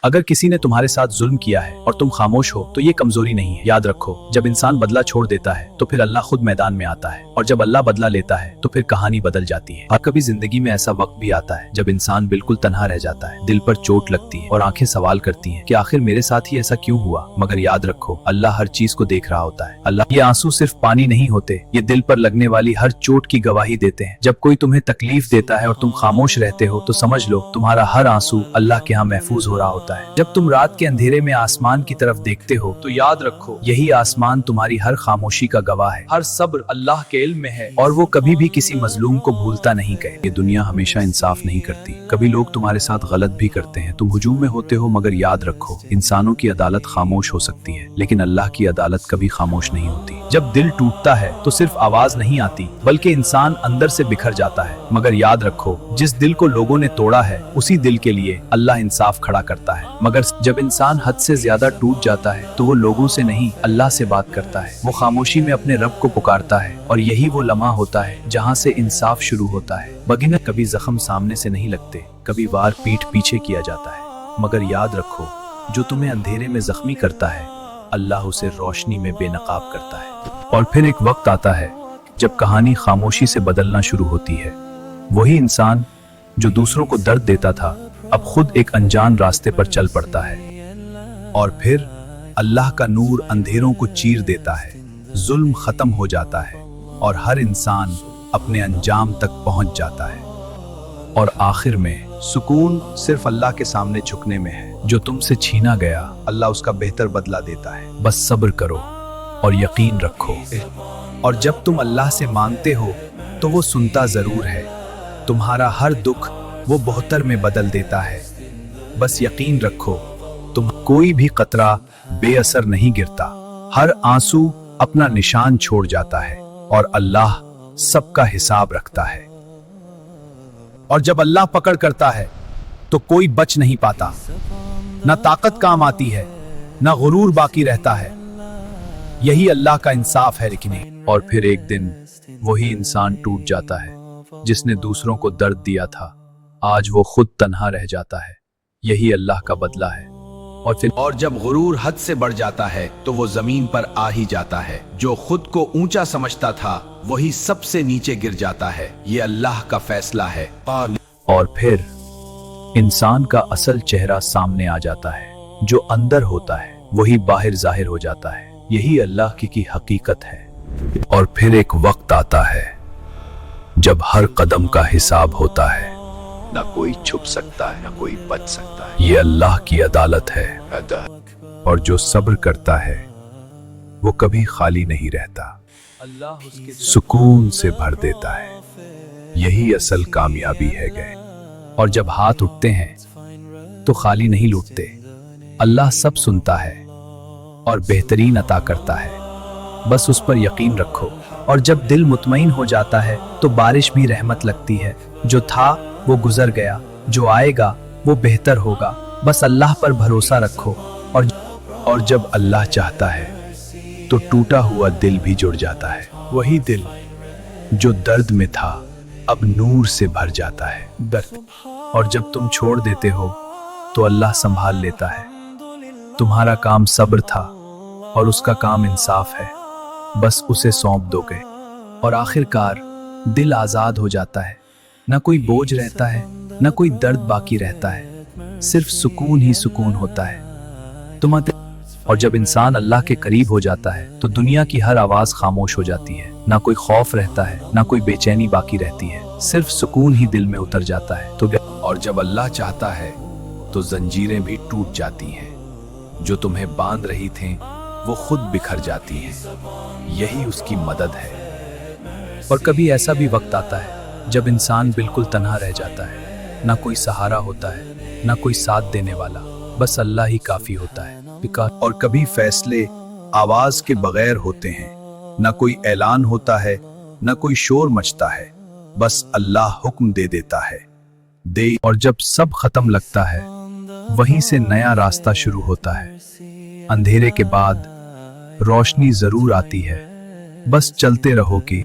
अगर किसी ने तुम्हारे साथ जुल्म किया है और तुम खामोश हो तो ये कमजोरी नहीं है। याद रखो, जब इंसान बदला छोड़ देता है तो फिर अल्लाह खुद मैदान में आता है, और जब अल्लाह बदला लेता है तो फिर कहानी बदल जाती है। और कभी जिंदगी में ऐसा वक्त भी आता है जब इंसान बिल्कुल तन्हा रह जाता है, दिल पर चोट लगती है और आंखें सवाल करती हैं कि आखिर मेरे साथ ही ऐसा क्यों हुआ। मगर याद रखो, अल्लाह हर चीज को देख रहा होता है। अल्लाह ये आंसू सिर्फ पानी नहीं होते, ये दिल पर लगने वाली हर चोट की गवाही देते हैं। जब कोई तुम्हें तकलीफ देता है और तुम खामोश रहते हो तो समझ लो तुम्हारा हर आंसू अल्लाह के यहाँ महफूज हो रहा होता है। जब तुम रात के अंधेरे में आसमान की तरफ देखते हो तो याद रखो, यही आसमान तुम्हारी हर खामोशी का गवाह है। हर सब्र अल्लाह के इल्म में है और वो कभी भी किसी मजलूम को भूलता नहीं गए। ये दुनिया हमेशा इंसाफ नहीं करती, कभी लोग तुम्हारे साथ गलत भी करते हैं, तुम हुजूम में होते हो। मगर याद रखो, इंसानों की अदालत खामोश हो सकती है लेकिन अल्लाह की अदालत कभी खामोश नहीं होती। जब दिल टूटता है तो सिर्फ आवाज नहीं आती बल्कि इंसान अंदर से बिखर जाता है। मगर याद रखो, जिस दिल को लोगों ने तोड़ा है उसी दिल के लिए अल्लाह इंसाफ खड़ा करता है। मगर जब इंसान हद से ज्यादा टूट जाता है तो वो लोगों से नहीं अल्लाह से बात करता है। वो खामोशी में अपने रब को पुकारता है और यही वो लम्हा होता है जहाँ से इंसाफ शुरू होता है। बगिना, कभी जख्म सामने से नहीं लगते, कभी वार पीठ पीछे किया जाता है। मगर याद रखो, जो तुम्हें अंधेरे में जख्मी करता है अल्लाह उसे रोशनी में बेनकाब करता है। और फिर एक वक्त आता है जब कहानी खामोशी से बदलना शुरू होती है। वही इंसान जो दूसरों को दर्द देता था अब खुद एक अनजान रास्ते पर चल पड़ता है। और फिर अल्लाह का नूर अंधेरों को चीर देता है, जुल्म खत्म हो जाता है और हर इंसान अपने अंजाम तक पहुंच जाता है। और आखिर में सुकून सिर्फ अल्लाह के सामने झुकने में है। जो तुमसे छीना गया अल्लाह उसका बेहतर बदला देता है। बस सब्र करो और यकीन रखो, और जब तुम अल्लाह से मांगते हो तो वो सुनता जरूर है। तुम्हारा हर दुख वो बहुतर में बदल देता है। बस यकीन रखो, तुम कोई भी कतरा बेअसर नहीं गिरता, हर आंसू अपना निशान छोड़ जाता है और अल्लाह सबका हिसाब रखता है। और जब अल्लाह पकड़ करता है तो कोई बच नहीं पाता, ना ताकत काम आती है ना गुरूर बाकी रहता है। यही अल्लाह का इंसाफ है। लेकिन और फिर एक दिन वही इंसान टूट जाता है जिसने दूसरों को दर्द दिया था, आज वो खुद तन्हा रह जाता है। यही अल्लाह का बदला है। और जब गुरूर हद से बढ़ जाता है तो वो जमीन पर आ ही जाता है। जो खुद को ऊंचा समझता था वही सबसे नीचे गिर जाता है। ये अल्लाह का फैसला है। और फिर इंसान का असल चेहरा सामने आ जाता है। जो अंदर होता है वही बाहर जाहिर हो जाता है। यही अल्लाह की हकीकत है। और फिर एक वक्त आता है जब हर कदम का हिसाब होता है। ना कोई छुप सकता है ना कोई बच सकता है। ये अल्लाह की अदालत है। और जो सब्र करता है वो कभी खाली नहीं रहता, अल्लाह उसके सुकून से भर देता है। यही असल कामयाबी है गए। और जब हाथ उठते हैं तो खाली नहीं लूटते, अल्लाह सब सुनता है और बेहतरीन अता करता है। बस उस पर यकीन रखो। और जब दिल मुतमईन हो जाता है तो बारिश भी रहमत लगती है। जो था वो गुजर गया, जो आएगा वो बेहतर होगा। बस अल्लाह पर भरोसा रखो। और जब अल्लाह चाहता है तो टूटा हुआ दिल भी जुड़ जाता है। वही दिल जो दर्द में था अब नूर से भर जाता है। दर्द और जब तुम छोड़ देते हो तो अल्लाह संभाल लेता है। तुम्हारा काम सब्र था और उसका काम इंसाफ है। बस उसे सौंप दोगे और आखिरकार दिल आजाद हो जाता है। न कोई बोझ रहता है न कोई दर्द बाकी रहता है, सिर्फ सुकून ही सुकून होता है तुम्हारे। और जब इंसान अल्लाह के करीब हो जाता है तो दुनिया की हर आवाज खामोश हो जाती है। ना कोई खौफ रहता है ना कोई बेचैनी बाकी रहती है, सिर्फ सुकून ही दिल में उतर जाता है। और जब अल्लाह चाहता है तो जंजीरें भी टूट जाती हैं। जो तुम्हें बांध रही थीं वो खुद बिखर जाती हैं। यही उसकी मदद है। और कभी ऐसा भी वक्त आता है जब इंसान बिल्कुल तन्हा रह जाता है। ना कोई सहारा होता है ना कोई साथ देने वाला, बस अल्लाह ही काफी होता है। और कभी फैसले आवाज के बगैर होते हैं। ना कोई ऐलान होता है ना कोई शोर मचता है, बस अल्लाह हुक्म दे देता है। और जब सब खत्म लगता है वहीं से नया रास्ता शुरू होता है। अंधेरे के बाद रोशनी जरूर आती है, बस चलते रहो कि